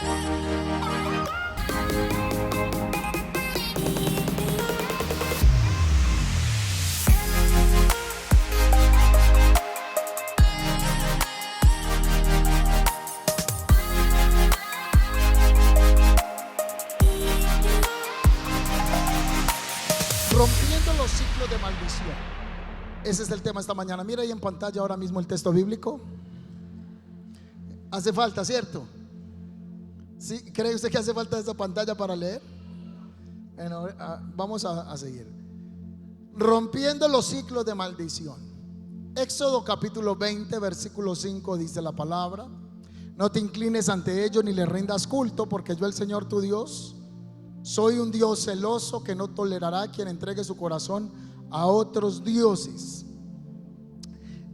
Rompiendo los ciclos de maldición. Ese es el tema esta mañana. Mira ahí en pantalla ahora mismo el texto bíblico. Hace falta, ¿cierto? ¿Sí? ¿Cree usted que hace falta esa pantalla para leer? Bueno, vamos a seguir. Rompiendo los ciclos de maldición. Éxodo capítulo 20 versículo 5 dice la palabra: no te inclines ante ellos ni les rindas culto, porque yo, el Señor tu Dios, soy un Dios celoso que no tolerará a quien entregue su corazón a otros dioses,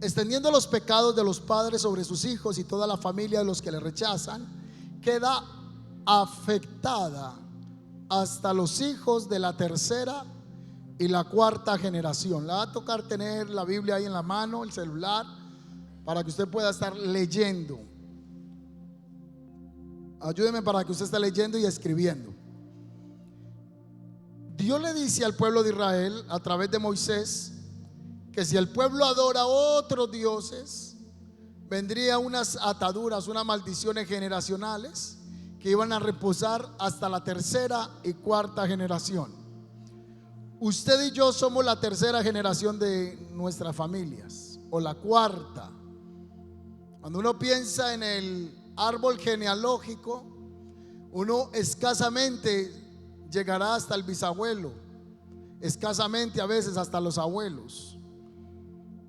extendiendo los pecados de los padres sobre sus hijos, y toda la familia de los que le rechazan queda afectada hasta los hijos de la tercera y la cuarta generación. Le va a tocar tener la Biblia ahí en la mano, el celular, para que usted pueda estar leyendo. Ayúdeme para que usted esté leyendo y escribiendo. Dios le dice al pueblo de Israel a través de Moisés que si el pueblo adora a otros dioses, vendría unas ataduras, unas maldiciones generacionales que iban a reposar hasta la tercera y cuarta generación. Usted y yo somos la tercera generación de nuestras familias, o la cuarta. Cuando uno piensa en el árbol genealógico, uno escasamente llegará hasta el bisabuelo, escasamente a veces hasta los abuelos.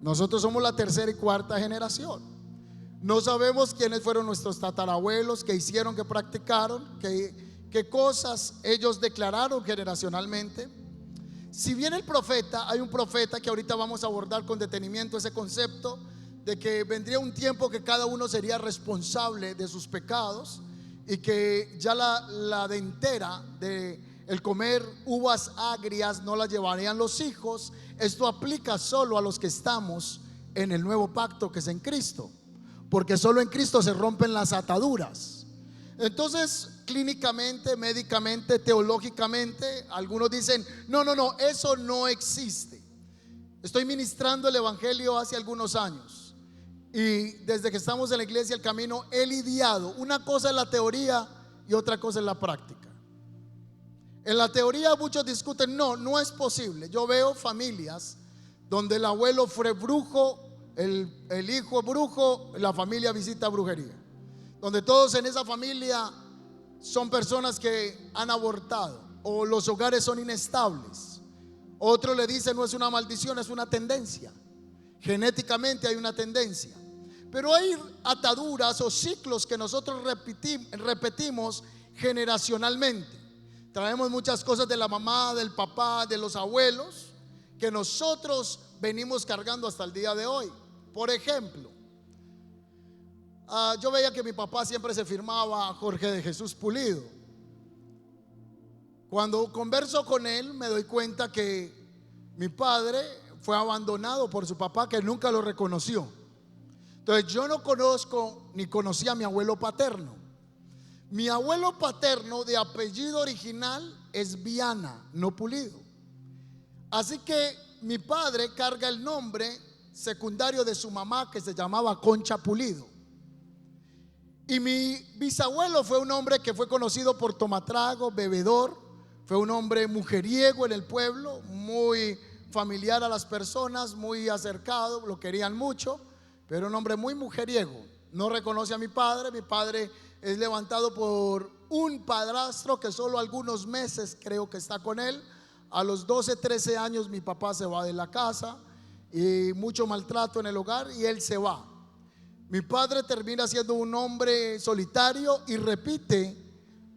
Nosotros somos la tercera y cuarta generación. No sabemos quiénes fueron nuestros tatarabuelos, qué hicieron, qué practicaron, qué cosas ellos declararon generacionalmente. Si bien el profeta, hay un profeta que ahorita vamos a abordar con detenimiento ese concepto de que vendría un tiempo que cada uno sería responsable de sus pecados, y que ya la dentera de el comer uvas agrias no la llevarían los hijos. Esto aplica solo a los que estamos en el nuevo pacto, que es en Cristo, porque solo en Cristo se rompen las ataduras. Entonces, clínicamente, médicamente, teológicamente, algunos dicen no, eso no existe. Estoy ministrando el evangelio hace algunos años, y desde que estamos en la iglesia El Camino he lidiado. Una cosa es la teoría y otra cosa es la práctica. En la teoría muchos discuten, no es posible. Yo veo familias donde el abuelo fue brujo, el hijo es brujo, la familia visita brujería, donde todos en esa familia son personas que han abortado, o los hogares son inestables. Otro le dice no es una maldición, es una tendencia. Genéticamente hay una tendencia. Pero hay ataduras o ciclos que nosotros repetimos generacionalmente. Traemos muchas cosas de la mamá, del papá, de los abuelos, que nosotros venimos cargando hasta el día de hoy. Por ejemplo, yo veía que mi papá siempre se firmaba Jorge de Jesús Pulido. Cuando converso con él me doy cuenta que mi padre fue abandonado por su papá, que nunca lo reconoció. Entonces yo no conozco ni conocí a mi abuelo paterno. Mi abuelo paterno de apellido original es Viana, no Pulido. Así que mi padre carga el nombre secundario de su mamá, que se llamaba Concha Pulido. Y mi bisabuelo fue un hombre que fue conocido por tomatrago, bebedor. Fue un hombre mujeriego en el pueblo, muy familiar a las personas, muy acercado, lo querían mucho, pero un hombre muy mujeriego. No reconoce a mi padre. Mi padre es levantado por un padrastro que solo algunos meses creo que está con él. A los 12, 13 años mi papá se va de la casa, y mucho maltrato en el hogar, y él se va. Mi padre termina siendo un hombre solitario y repite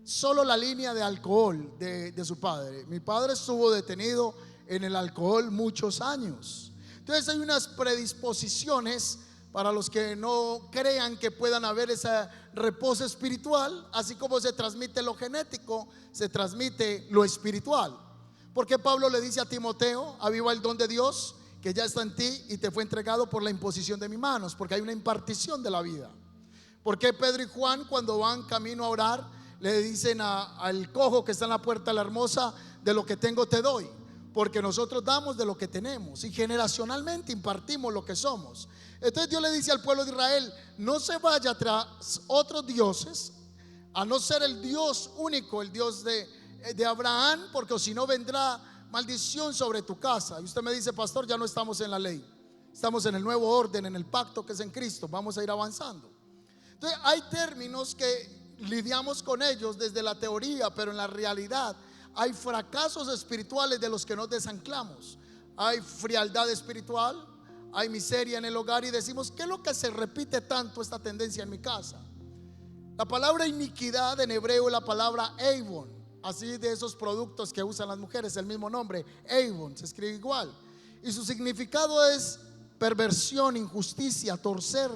solo la línea de alcohol de su padre. Mi padre estuvo detenido en el alcohol muchos años. Entonces hay unas predisposiciones para los que no crean que puedan haber ese reposo espiritual. Así como se transmite lo genético, se transmite lo espiritual. Porque Pablo le dice a Timoteo: aviva el don de Dios que ya está en ti y te fue entregado por la imposición de mis manos. Porque hay una impartición de la vida. ¿Por qué Pedro y Juan, cuando van camino a orar, le dicen al cojo que está en la puerta de la hermosa: de lo que tengo te doy? Porque nosotros damos de lo que tenemos y generacionalmente impartimos lo que somos. Entonces Dios le dice al pueblo de Israel: no se vaya tras otros dioses, a no ser el Dios único, el Dios de Abraham, porque si no vendrá maldición sobre tu casa. Y usted me dice: pastor, ya no estamos en la ley, estamos en el nuevo orden, en el pacto que es en Cristo. Vamos a ir avanzando. Entonces hay términos que lidiamos con ellos desde la teoría, pero en la realidad hay fracasos espirituales de los que nos desanclamos. Hay frialdad espiritual, hay miseria en el hogar, y decimos: ¿qué es lo que se repite tanto esta tendencia en mi casa? La palabra iniquidad en hebreo es la palabra Avon, así de esos productos que usan las mujeres, el mismo nombre, Avon, se escribe igual, y su significado es perversión, injusticia, torcer,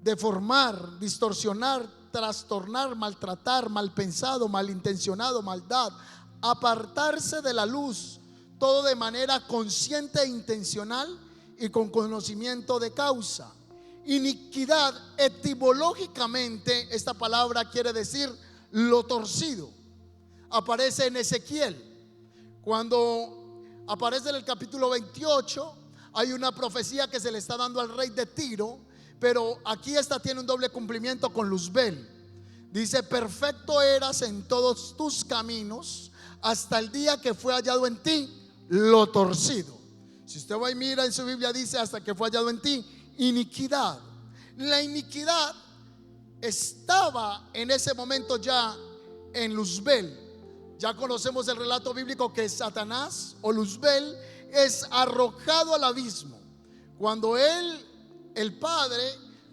deformar, distorsionar, trastornar, maltratar, mal pensado, malintencionado, maldad, apartarse de la luz, todo de manera consciente e intencional y con conocimiento de causa. Iniquidad, etimológicamente, esta palabra quiere decir lo torcido. Aparece en Ezequiel. Cuando aparece en el capítulo 28, hay una profecía que se le está dando al rey de Tiro, pero aquí esta tiene un doble cumplimiento con Luzbel. Dice: perfecto eras en todos tus caminos hasta el día que fue hallado en ti lo torcido. Si usted va y mira en su Biblia, dice: hasta que fue hallado en ti iniquidad. La iniquidad estaba en ese momento ya en Luzbel. Ya conocemos el relato bíblico que Satanás o Luzbel es arrojado al abismo. Cuando el Padre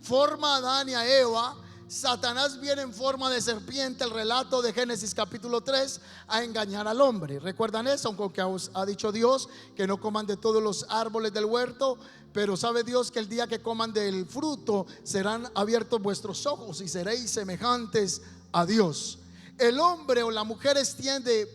forma a Adán y a Eva, Satanás viene en forma de serpiente, el relato de Génesis capítulo 3, a engañar al hombre. ¿Recuerdan eso? Aunque os ha dicho Dios que no coman de todos los árboles del huerto, pero sabe Dios que el día que coman del fruto serán abiertos vuestros ojos y seréis semejantes a Dios. El hombre o la mujer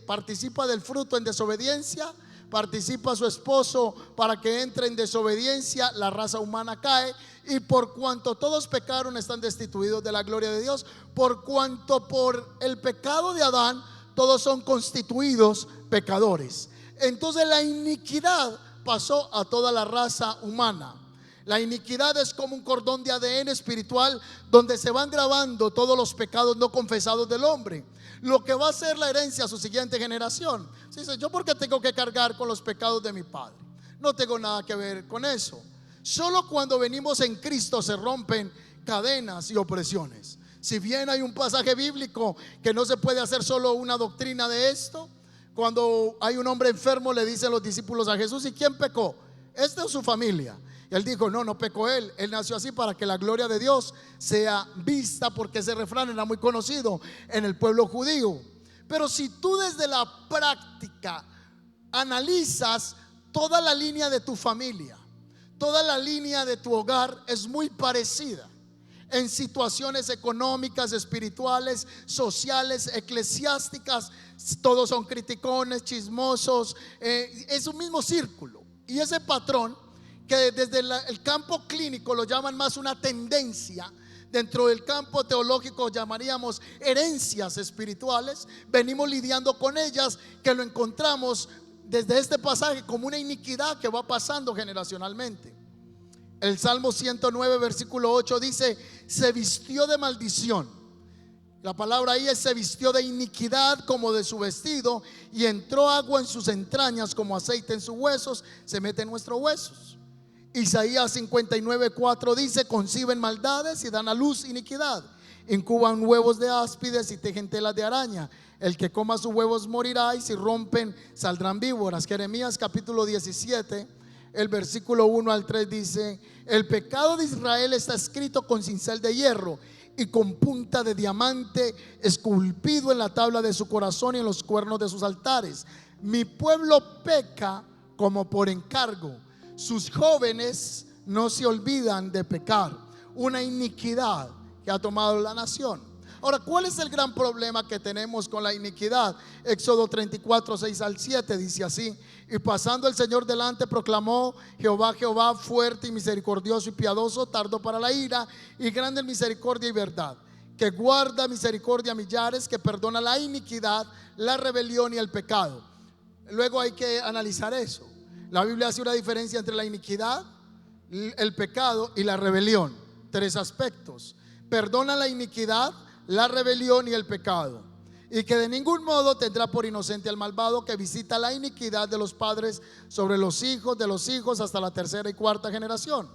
participa del fruto en desobediencia, participa su esposo para que entre en desobediencia, la raza humana cae, y por cuanto todos pecaron están destituidos de la gloria de Dios. Por cuanto por el pecado de Adán todos son constituidos pecadores. Entonces la iniquidad pasó a toda la raza humana. La iniquidad es como un cordón de ADN espiritual donde se van grabando todos los pecados no confesados del hombre, lo que va a ser la herencia a su siguiente generación. Se dice: ¿yo por qué tengo que cargar con los pecados de mi padre? No tengo nada que ver con eso. Solo cuando venimos en Cristo se rompen cadenas y opresiones. Si bien hay un pasaje bíblico que no se puede hacer solo una doctrina de esto. Cuando hay un hombre enfermo, le dicen los discípulos a Jesús: ¿y quién pecó? ¿Este o su familia? Y él dijo: no pecó él nació así para que la gloria de Dios sea vista, porque ese refrán era muy conocido en el pueblo judío. Pero si tú desde la práctica analizas toda la línea de tu familia, toda la línea de tu hogar es muy parecida en situaciones económicas, espirituales, sociales, eclesiásticas. Todos son criticones, chismosos, es un mismo círculo. Y ese patrón, que desde el campo clínico lo llaman más una tendencia, dentro del campo teológico llamaríamos herencias espirituales, venimos lidiando con ellas, que lo encontramos desde este pasaje como una iniquidad que va pasando generacionalmente. El Salmo 109 versículo 8 dice: se vistió de maldición. La palabra ahí es: se vistió de iniquidad como de su vestido, y entró agua en sus entrañas como aceite en sus huesos. Se mete en nuestros huesos. Isaías 59:4 dice: conciben maldades y dan a luz iniquidad, incuban huevos de áspides y tejen telas de araña. El que coma sus huevos morirá, y si rompen saldrán víboras. Jeremías capítulo 17, el versículo 1 al 3 dice: el pecado de Israel está escrito con cincel de hierro y con punta de diamante, esculpido en la tabla de su corazón y en los cuernos de sus altares. Mi pueblo peca como por encargo, sus jóvenes no se olvidan de pecar. Una iniquidad que ha tomado la nación. Ahora, ¿cuál es el gran problema que tenemos con la iniquidad? Éxodo 34, 6 al 7 dice así: y pasando el Señor delante proclamó: Jehová, Jehová, fuerte y misericordioso y piadoso, tardo para la ira y grande en misericordia y verdad, que guarda misericordia a millares, que perdona la iniquidad, la rebelión y el pecado. Luego hay que analizar eso. La Biblia hace una diferencia entre la iniquidad, el pecado y la rebelión. Tres aspectos: perdona la iniquidad, la rebelión y el pecado, y que de ningún modo tendrá por inocente al malvado, que visita la iniquidad de los padres sobre los hijos de los hijos hasta la tercera y cuarta generación.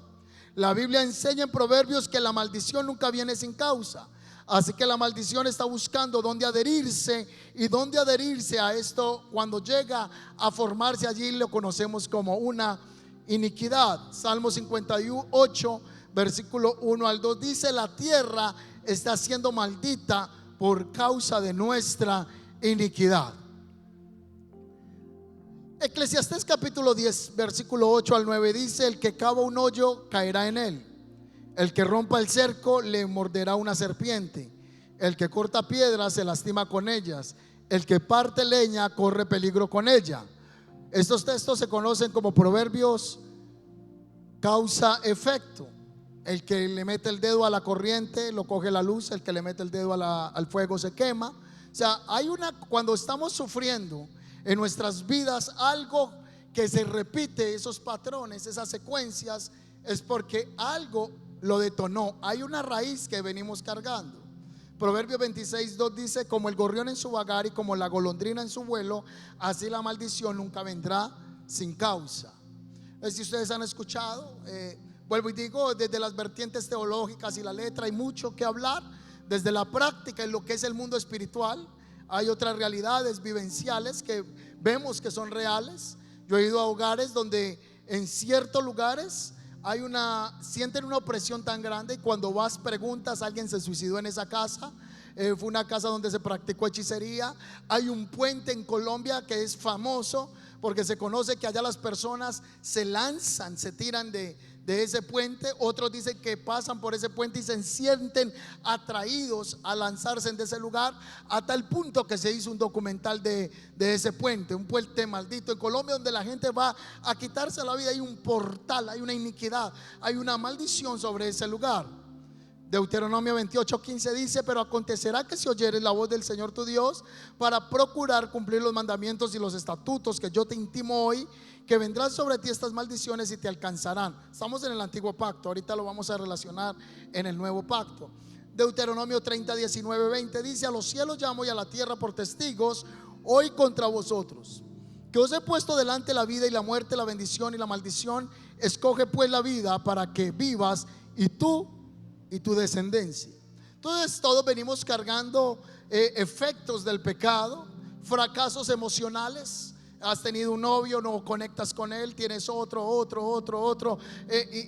La Biblia enseña en Proverbios que la maldición nunca viene sin causa. Así que la maldición está buscando dónde adherirse, y dónde adherirse a esto, cuando llega a formarse allí, lo conocemos como una iniquidad. Salmo 58, versículo 1 al 2 dice: la tierra está siendo maldita por causa de nuestra iniquidad. Eclesiastés capítulo 10, versículo 8 al 9 dice: el que cava un hoyo caerá en él, el que rompa el cerco le morderá una serpiente, el que corta piedras se lastima con ellas, el que parte leña corre peligro con ella. Estos textos se conocen como proverbios causa-efecto. El que le mete el dedo a la corriente lo coge la luz, el que le mete el dedo al fuego se quema. O sea, cuando estamos sufriendo en nuestras vidas algo que se repite, esos patrones, esas secuencias, es porque algo lo detonó. Hay una raíz que venimos cargando. Proverbios 26, 2 dice: como el gorrión en su vagar y como la golondrina en su vuelo, así la maldición nunca vendrá sin causa. Si ustedes han escuchado, vuelvo y digo, desde las vertientes teológicas y la letra hay mucho que hablar. Desde la práctica en lo que es el mundo espiritual, hay otras realidades vivenciales que vemos que son reales. Yo he ido a hogares donde en ciertos lugares sienten una opresión tan grande, y cuando vas preguntas: alguien se suicidó en esa casa. Fue una casa donde se practicó hechicería. Hay un puente en Colombia que es famoso porque se conoce que allá las personas se lanzan, se tiran de ese puente. Otros dicen que pasan por ese puente y se sienten atraídos a lanzarse de ese lugar, a tal punto que se hizo un documental de ese puente, un puente maldito en Colombia, donde la gente va a quitarse la vida. Hay un portal, hay una iniquidad, hay una maldición sobre ese lugar. Deuteronomio 28:15 dice: pero acontecerá que si oyeres la voz del Señor tu Dios para procurar cumplir los mandamientos y los estatutos que yo te intimo hoy, que vendrán sobre ti estas maldiciones y te alcanzarán. Estamos en el antiguo pacto, ahorita lo vamos a relacionar en el nuevo pacto. Deuteronomio 30, 19, 20 dice: a los cielos llamo y a la tierra por testigos hoy contra vosotros, que os he puesto delante la vida y la muerte, la bendición y la maldición. Escoge pues la vida para que vivas, y tú y tu descendencia. Entonces todos venimos cargando efectos del pecado, fracasos emocionales. Has tenido un novio, no conectas con él, tienes otro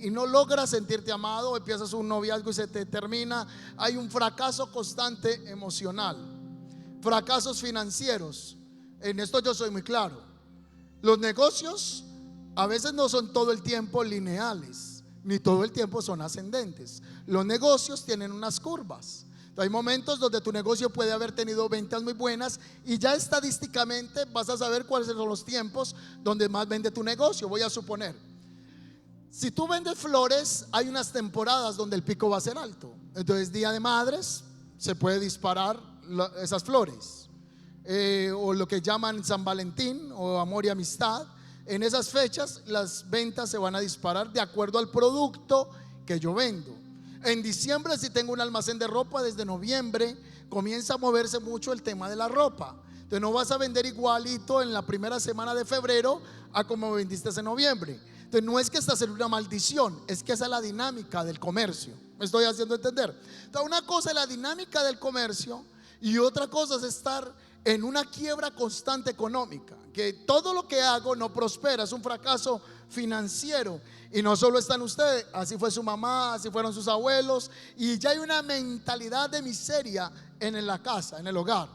y no logras sentirte amado, empiezas un noviazgo y se te termina. Hay un fracaso constante emocional. Fracasos financieros. En esto yo soy muy claro. Los negocios a veces no son todo el tiempo lineales, ni todo el tiempo son ascendentes. Los negocios tienen unas curvas. Hay momentos donde tu negocio puede haber tenido ventas muy buenas, y ya estadísticamente vas a saber cuáles son los tiempos donde más vende tu negocio. Voy a suponer, si tú vendes flores, hay unas temporadas donde el pico va a ser alto. Entonces, Día de Madres, se puede disparar esas flores, o lo que llaman San Valentín o amor y amistad. En esas fechas las ventas se van a disparar de acuerdo al producto que yo vendo. En diciembre, si tengo un almacén de ropa, desde noviembre comienza a moverse mucho el tema de la ropa. Entonces no vas a vender igualito en la primera semana de febrero a como vendiste en noviembre. Entonces no es que estás en una maldición, es que esa es la dinámica del comercio. ¿Me estoy haciendo entender? Entonces una cosa es la dinámica del comercio, y otra cosa es estar en una quiebra constante económica, que todo lo que hago no prospera, es un fracaso financiero. Y no solo están ustedes, así fue su mamá, así fueron sus abuelos, y ya hay una mentalidad de miseria en la casa, en el hogar.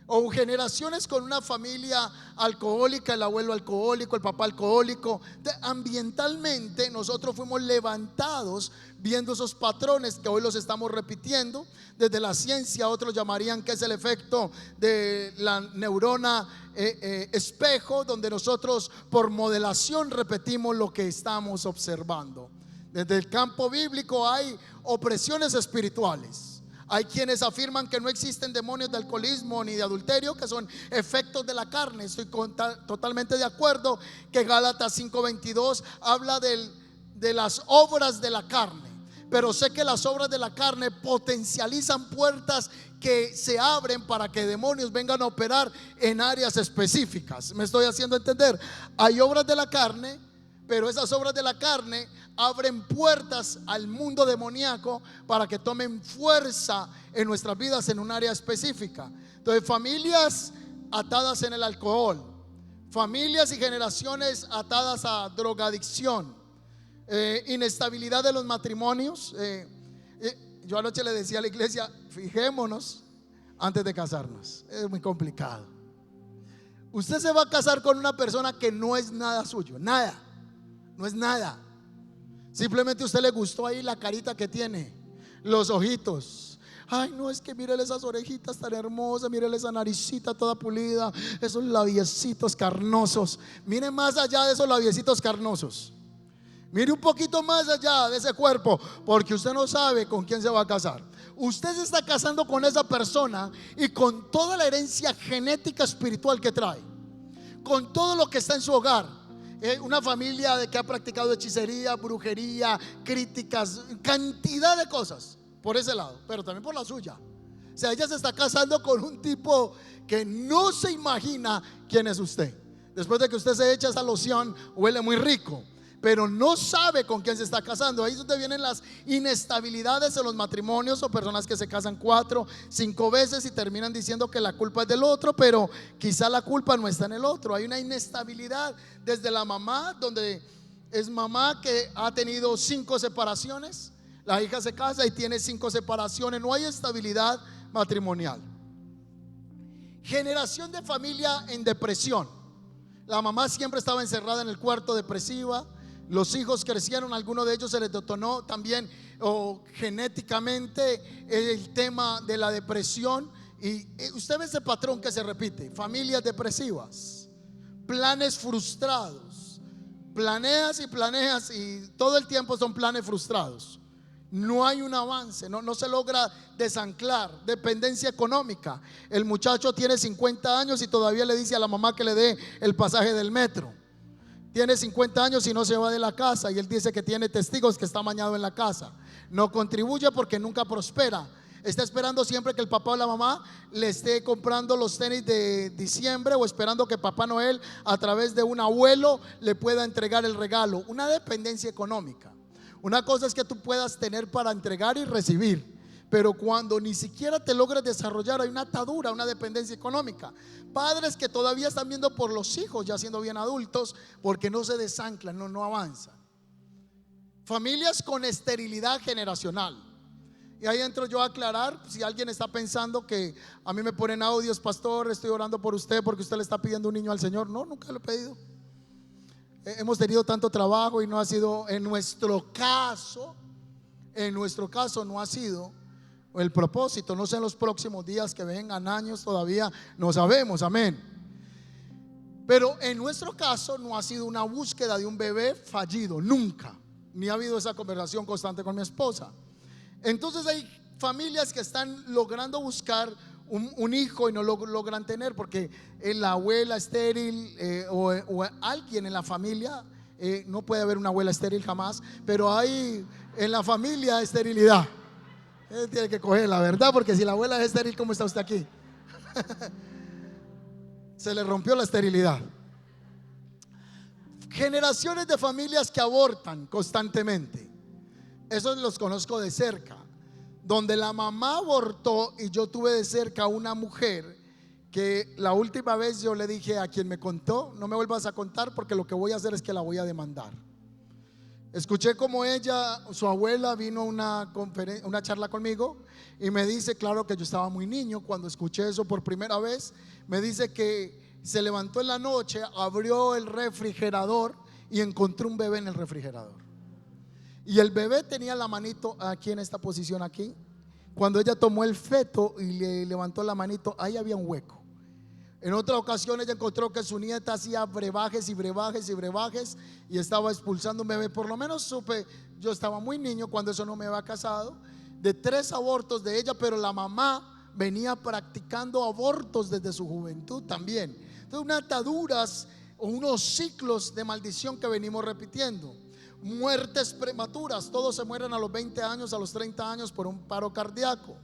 O generaciones con una familia alcohólica, el abuelo alcohólico, el papá alcohólico. Ambientalmente nosotros fuimos levantados viendo esos patrones que hoy los estamos repitiendo. Desde la ciencia otros llamarían que es el efecto de la neurona espejo, donde nosotros por modelación repetimos lo que estamos observando. Desde el campo bíblico hay opresiones espirituales. Hay quienes afirman que no existen demonios de alcoholismo ni de adulterio, que son efectos de la carne. Estoy totalmente de acuerdo que Gálatas 5:22 habla de las obras de la carne, pero sé que las obras de la carne potencializan puertas que se abren para que demonios vengan a operar en áreas específicas. ¿Me estoy haciendo entender? Hay obras de la carne, pero esas obras de la carne abren puertas al mundo demoníaco para que tomen fuerza en nuestras vidas en un área específica. Entonces, familias atadas en el alcohol, familias y generaciones atadas a drogadicción, inestabilidad de los matrimonios. Yo anoche le decía a la iglesia: fijémonos antes de casarnos. Es muy complicado. Usted se va a casar con una persona que no es nada suyo, nada, no es nada. Simplemente a usted le gustó ahí la carita que tiene, los ojitos. Ay, no, es que mírele esas orejitas tan hermosas, mírele esa naricita toda pulida, esos labiecitos carnosos. Mire más allá de esos labiecitos carnosos. Mire un poquito más allá de ese cuerpo, porque usted no sabe con quién se va a casar. Usted se está casando con esa persona y con toda la herencia genética espiritual que trae, con todo lo que está en su hogar. Una familia de que ha practicado hechicería, brujería, críticas, cantidad de cosas por ese lado, pero también por la suya. O sea, ella se está casando con un tipo que no se imagina quién es usted. Después de que usted se echa esa loción, huele muy rico, pero no sabe con quién se está casando. Ahí es donde vienen las inestabilidades en los matrimonios, o personas que se casan 4, 5 veces y terminan diciendo que la culpa es del otro, pero quizá la culpa no está en el otro. Hay una inestabilidad desde la mamá, donde es mamá que ha tenido 5 separaciones. La hija se casa y tiene 5 separaciones. No hay estabilidad matrimonial. Generación de familia en depresión. La mamá siempre estaba encerrada en el cuarto, depresiva. Los hijos crecieron, algunos de ellos se les detonó también genéticamente el tema de la depresión. Y usted ve ese patrón que se repite: familias depresivas, planes frustrados. Planeas y planeas y todo el tiempo son planes frustrados. No hay un avance, no se logra desanclar. Dependencia económica. El muchacho tiene 50 años y todavía le dice a la mamá que le dé el pasaje del metro. Tiene 50 años y no se va de la casa, y él dice que tiene testigos que está amañado en la casa. No contribuye porque nunca prospera. Está esperando siempre que el papá o la mamá le esté comprando los tenis de diciembre, o esperando que Papá Noel a través de un abuelo le pueda entregar el regalo. Una dependencia económica. Una cosa es que tú puedas tener para entregar y recibir, pero cuando ni siquiera te logras desarrollar, hay una atadura, una dependencia económica. Padres que todavía están viendo por los hijos ya siendo bien adultos, porque no se desanclan, no avanzan. Familias con esterilidad generacional. Y ahí entro yo a aclarar, si alguien está pensando que a mí me ponen audios: pastor, estoy orando por usted porque usted le está pidiendo un niño al Señor. No, nunca lo he pedido. Hemos tenido tanto trabajo y no ha sido, en nuestro caso no ha sido el propósito. No sé en los próximos días, que vengan años, todavía no sabemos, amén. Pero en nuestro caso no ha sido una búsqueda de un bebé fallido, nunca. Ni ha habido esa conversación constante con mi esposa. Entonces hay familias que están logrando buscar un hijo y no lo logran tener porque la abuela estéril, o alguien en la familia, no puede haber una abuela estéril jamás, pero hay en la familia esterilidad. Tiene que coger la verdad, porque si la abuela es estéril, ¿cómo está usted aquí? Se le rompió la esterilidad. Generaciones de familias que abortan constantemente. Esos los conozco de cerca, donde la mamá abortó, y yo tuve de cerca a una mujer que la última vez yo le dije a quien me contó: no me vuelvas a contar porque lo que voy a hacer es que la voy a demandar. Escuché como ella, su abuela vino a una charla conmigo y me dice, claro que yo estaba muy niño cuando escuché eso por primera vez, me dice que se levantó en la noche, abrió el refrigerador y encontró un bebé en el refrigerador. Y el bebé tenía la manito aquí en esta posición aquí. Cuando ella tomó el feto y le levantó la manito, ahí había un hueco. En otra ocasión ella encontró que su nieta hacía brebajes y brebajes y brebajes y estaba expulsando un bebé. Por lo menos supe, yo estaba muy niño cuando eso no me había casado, de 3 abortos de ella, pero la mamá venía practicando abortos desde su juventud también. Entonces unas ataduras o unos ciclos de maldición que venimos repitiendo. Muertes prematuras, todos se mueren a los 20 años, a los 30 años por un paro cardíaco.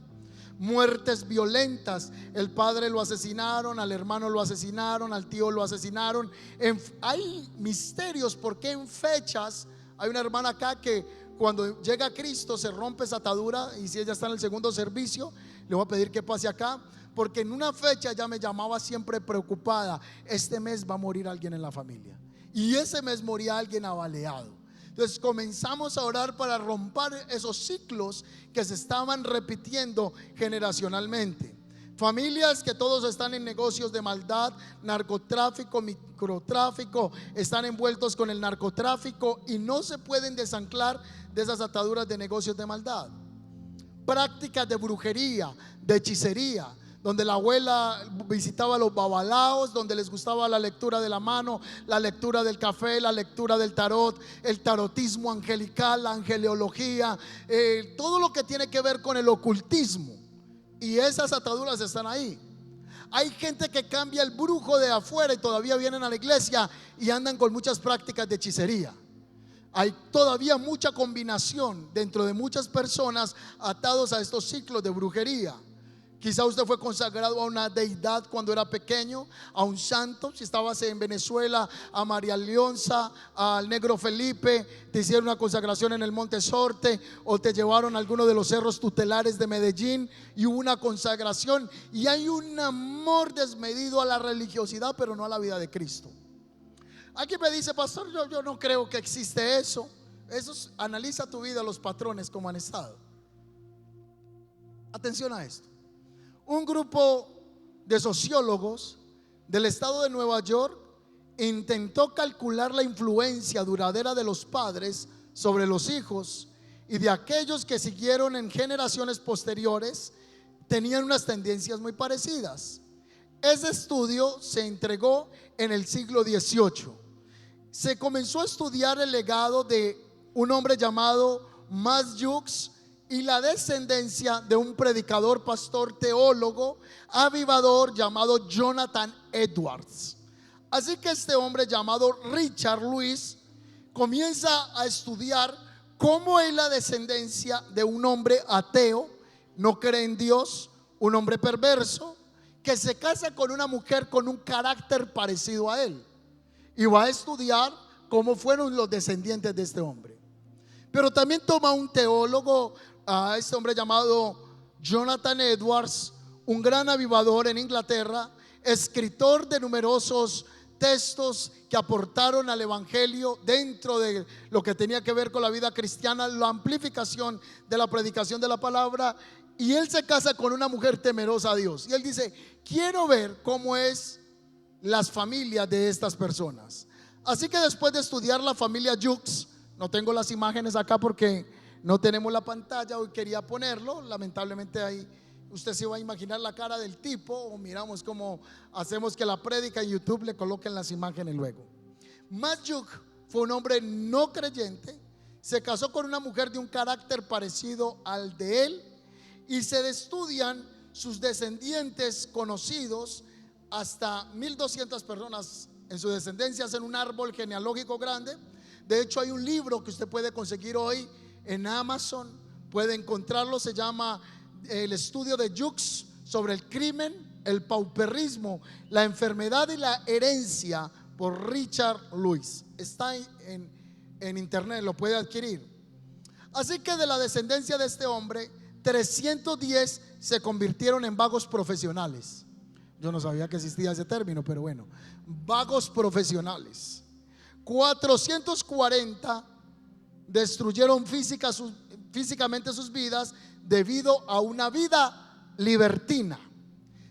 Muertes violentas, el padre lo asesinaron, al hermano lo asesinaron, al tío lo asesinaron. Hay misterios porque en fechas, hay una hermana acá que cuando llega a Cristo se rompe esa atadura, y si ella está en el segundo servicio, le voy a pedir que pase acá, porque en una fecha ella me llamaba siempre preocupada: este mes va a morir alguien en la familia, y ese mes moría alguien avaleado. Entonces comenzamos a orar para romper esos ciclos que se estaban repitiendo generacionalmente. Familias que todos están en negocios de maldad, narcotráfico, microtráfico, están envueltos con el narcotráfico y no se pueden desanclar de esas ataduras de negocios de maldad. Prácticas de brujería, de hechicería, donde la abuela visitaba a los babalaos, donde les gustaba la lectura de la mano, la lectura del café, la lectura del tarot, el tarotismo angelical, la angeleología, todo lo que tiene que ver con el ocultismo. Y esas ataduras están ahí. Hay gente que cambia el brujo de afuera y todavía vienen a la iglesia y andan con muchas prácticas de hechicería. Hay todavía mucha combinación dentro de muchas personas atados a estos ciclos de brujería. Quizá usted fue consagrado a una deidad cuando era pequeño, a un santo. Si estabas en Venezuela, a María Leonza, al Negro Felipe, te hicieron una consagración en el Monte Sorte, o te llevaron a alguno de los cerros tutelares de Medellín y hubo una consagración. Y hay un amor desmedido a la religiosidad, pero no a la vida de Cristo. Aquí me dice: pastor, yo no creo que existe eso. Analiza tu vida, los patrones como han estado. Atención a esto. Un grupo de sociólogos del estado de Nueva York intentó calcular la influencia duradera de los padres sobre los hijos, y de aquellos que siguieron en generaciones posteriores tenían unas tendencias muy parecidas. Ese estudio se entregó en el siglo XVIII. Se comenzó a estudiar el legado de un hombre llamado Max Jukes y la descendencia de un predicador, pastor, teólogo, avivador llamado Jonathan Edwards. Así que este hombre llamado Richard Lewis comienza a estudiar cómo es la descendencia de un hombre ateo, no cree en Dios, un hombre perverso, que se casa con una mujer con un carácter parecido a él, y va a estudiar cómo fueron los descendientes de este hombre. Pero también toma un teólogo, a este hombre llamado Jonathan Edwards, un gran avivador en Inglaterra, escritor de numerosos textos que aportaron al evangelio dentro de lo que tenía que ver con la vida cristiana, la amplificación de la predicación de la palabra. Y él se casa con una mujer temerosa a Dios, y él dice: quiero ver cómo es las familias de estas personas. Así que después de estudiar la familia Jukes, no tengo las imágenes acá porque no tenemos la pantalla, hoy quería ponerlo, lamentablemente ahí usted se va a imaginar la cara del tipo, o miramos cómo hacemos que la prédica en YouTube le coloquen las imágenes luego. Max Jukes fue un hombre no creyente, se casó con una mujer de un carácter parecido al de él, y se estudian sus descendientes conocidos, hasta 1200 personas en su descendencia, hacen un árbol genealógico grande. De hecho, hay un libro que usted puede conseguir hoy en Amazon, puede encontrarlo, se llama El estudio de Jukes sobre el crimen, el pauperismo, la enfermedad y la herencia, por Richard Lewis. Está en internet, lo puede adquirir. Así que de la descendencia de este hombre, 310 se convirtieron en vagos profesionales. Yo no sabía que existía ese término, pero bueno, vagos profesionales. 440 destruyeron físicamente sus vidas debido a una vida libertina.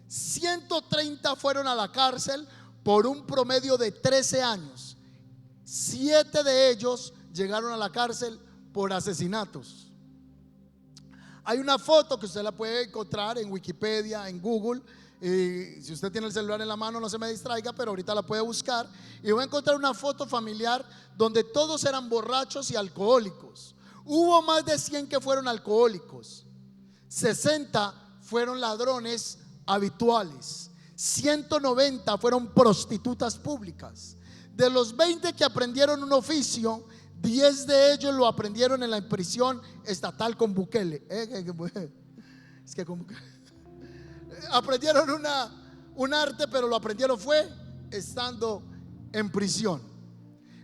130 fueron a la cárcel por un promedio de 13 años. 7 de ellos llegaron a la cárcel por asesinatos. Hay una foto que usted la puede encontrar en Wikipedia, en Google. Si usted tiene el celular en la mano, no se me distraiga, pero ahorita la puede buscar. Y va a encontrar una foto familiar donde todos eran borrachos y alcohólicos. Hubo más de 100 que fueron alcohólicos. 60 fueron ladrones habituales. 190 fueron prostitutas públicas. De los 20 que aprendieron un oficio, 10 de ellos lo aprendieron en la prisión estatal con Bukele. Es que con Bukele aprendieron un arte, pero lo aprendieron fue estando en prisión.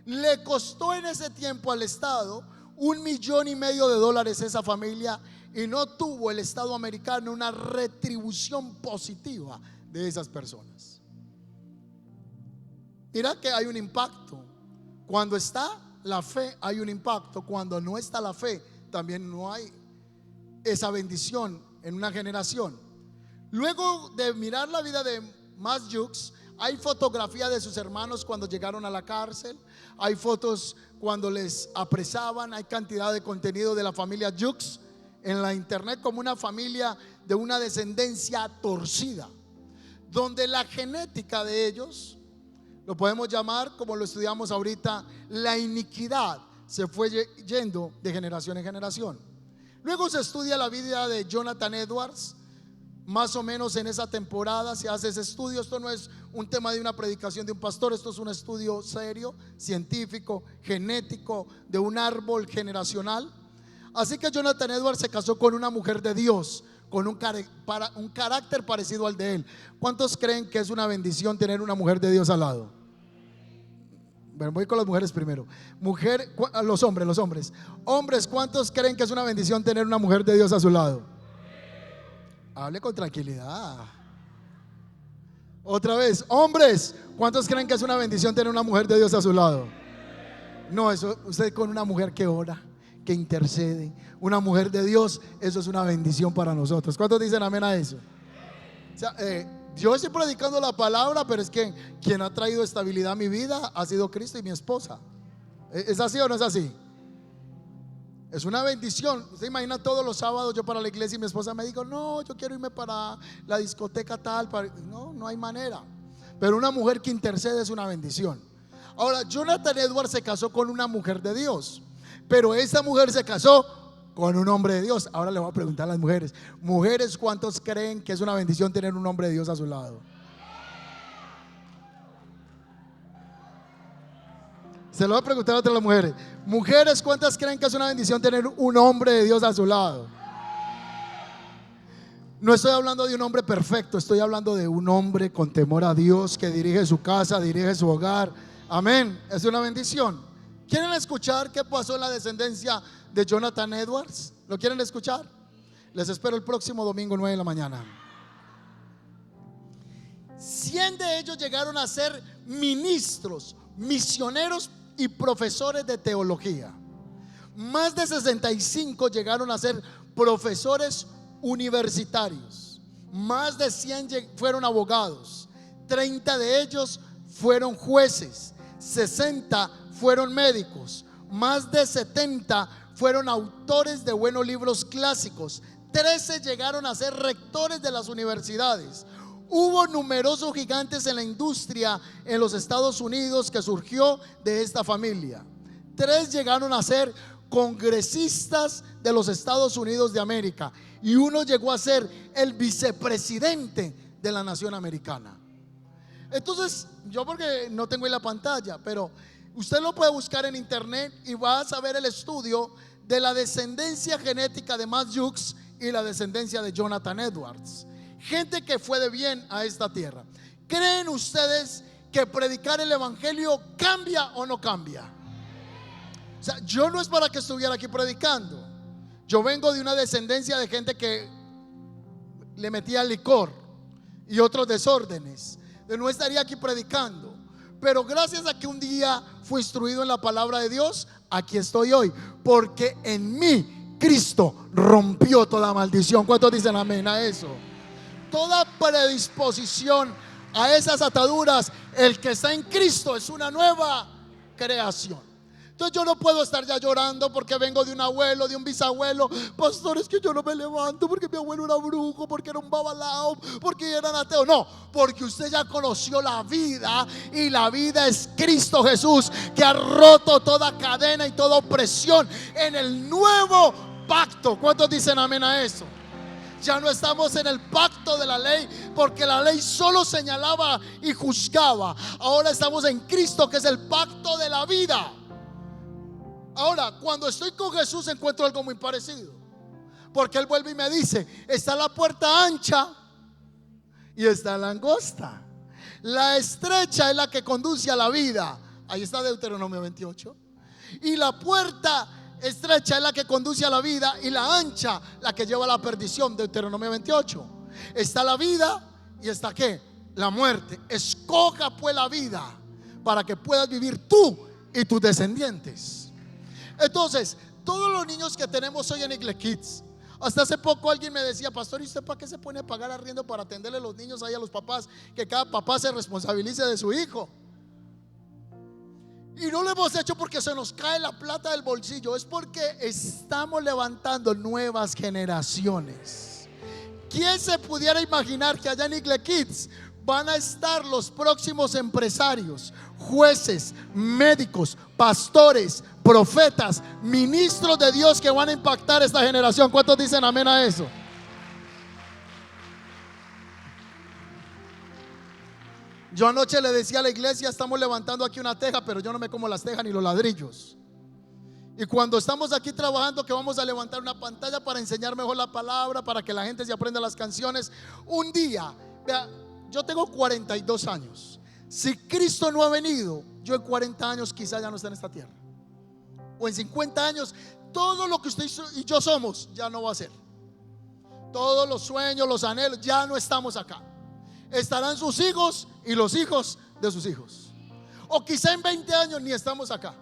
Le costó en ese tiempo al Estado $1,500,000 esa familia, y no tuvo el Estado americano una retribución positiva de esas personas. Mira que hay un impacto. Cuando está la fe hay un impacto. Cuando no está la fe, también no hay esa bendición en una generación. Luego de mirar la vida de Max Jukes, hay fotografía de sus hermanos cuando llegaron a la cárcel. Hay fotos cuando les apresaban. Hay cantidad de contenido de la familia Jukes en la internet, como una familia de una descendencia torcida, donde la genética de ellos, lo podemos llamar, como lo estudiamos ahorita, la iniquidad se fue yendo de generación en generación. Luego se estudia la vida de Jonathan Edwards. Más o menos en esa temporada se hace ese estudio. Esto no es un tema de una predicación de un pastor, esto es un estudio serio, científico, genético, de un árbol generacional. Así que Jonathan Edwards se casó con una mujer de Dios, con un carácter parecido al de él. ¿Cuántos creen que es una bendición tener una mujer de Dios al lado? Bueno, voy con las mujeres primero. Los hombres. Hombres, ¿cuántos creen que es una bendición tener una mujer de Dios a su lado? Hable con tranquilidad. Otra vez, hombres, ¿cuántos creen que es una bendición tener una mujer de Dios a su lado? No, eso, usted con una mujer que ora, que intercede, una mujer de Dios, eso es una bendición para nosotros. ¿Cuántos dicen amén a eso? O sea, yo estoy predicando la palabra, pero es que quien ha traído estabilidad a mi vida ha sido Cristo y mi esposa. ¿Es así o no es así? Es una bendición. Usted imagina todos los sábados yo para la iglesia y mi esposa me dijo: no, yo quiero irme para la discoteca tal. No hay manera. Pero una mujer que intercede es una bendición. Ahora, Jonathan Edwards se casó con una mujer de Dios, pero esa mujer se casó con un hombre de Dios. Ahora le voy a preguntar a las mujeres: mujeres, ¿cuántos creen que es una bendición tener un hombre de Dios a su lado? Se lo voy a preguntar a otras mujeres. Mujeres, ¿cuántas creen que es una bendición tener un hombre de Dios a su lado? No estoy hablando de un hombre perfecto, estoy hablando de un hombre con temor a Dios, que dirige su casa, dirige su hogar. Amén, es una bendición. ¿Quieren escuchar qué pasó en la descendencia de Jonathan Edwards? ¿Lo quieren escuchar? Les espero el próximo domingo 9 de la mañana. 100 de ellos llegaron a ser ministros, misioneros y profesores de teología. Más de 65 llegaron a ser profesores universitarios. Más de 100 fueron abogados. 30 de ellos fueron jueces. 60 fueron médicos. Más de 70 fueron autores de buenos libros clásicos. 13 llegaron a ser rectores de las universidades. Hubo numerosos gigantes en la industria en los Estados Unidos que surgió de esta familia. 3 llegaron a ser congresistas de los Estados Unidos de América, y uno llegó a ser el vicepresidente de la nación americana. Entonces, yo porque no tengo en la pantalla, pero usted lo puede buscar en internet y va a saber el estudio de la descendencia genética de Max Jukes y la descendencia de Jonathan Edwards. Gente que fue de bien a esta tierra. ¿Creen ustedes que predicar el evangelio cambia o no cambia? O sea, yo no es para que estuviera aquí predicando. Yo vengo de una descendencia de gente que le metía licor y otros desórdenes. Yo no estaría aquí predicando, pero gracias a que un día fui instruido en la palabra de Dios, aquí estoy hoy, porque en mí Cristo rompió toda maldición. ¿Cuántos dicen amén a eso? Toda predisposición a esas ataduras, el que está en Cristo es una nueva creación. Entonces yo no puedo estar ya llorando porque vengo de un abuelo, de un bisabuelo. Pastor, es que yo no me levanto porque mi abuelo era brujo, porque era un babalao, porque era ateo. No, porque usted ya conoció la vida, y la vida es Cristo Jesús, que ha roto toda cadena y toda opresión en el nuevo pacto. ¿Cuántos dicen amén a eso? Ya no estamos en el pacto de la ley, porque la ley solo señalaba y juzgaba. Ahora estamos en Cristo, que es el pacto de la vida. Ahora, cuando estoy con Jesús encuentro algo muy parecido, porque Él vuelve y me dice: está la puerta ancha y está la angosta. La estrecha es la que conduce a la vida. Ahí está Deuteronomio 28. Y la puerta estrecha es la que conduce a la vida, y la ancha la que lleva a la perdición. Deuteronomio 28. Está la vida y está ¿qué? La muerte. Escoja pues la vida para que puedas vivir tú y tus descendientes. Entonces, todos los niños que tenemos hoy en Igle Kids, hasta hace poco alguien me decía: pastor, ¿y usted para qué se pone a pagar arriendo para atenderle a los niños ahí a los papás? Que cada papá se responsabilice de su hijo. Y no lo hemos hecho porque se nos cae la plata del bolsillo, es porque estamos levantando nuevas generaciones. ¿Quién se pudiera imaginar que allá en Igle Kids van a estar los próximos empresarios, jueces, médicos, pastores, profetas, ministros de Dios que van a impactar esta generación? ¿Cuántos dicen amén a eso? Yo anoche le decía a la iglesia: estamos levantando aquí una teja, pero yo no me como las tejas ni los ladrillos. Y cuando estamos aquí trabajando, que vamos a levantar una pantalla para enseñar mejor la palabra, para que la gente se aprenda las canciones. Un día, vea, yo tengo 42 años. Si Cristo no ha venido, yo en 40 años quizá ya no esté en esta tierra. O en 50 años, todo lo que usted y yo somos ya no va a ser. Todos los sueños, los anhelos, ya no estamos acá. Estarán sus hijos y los hijos de sus hijos. O quizá en 20 años ni estamos acá.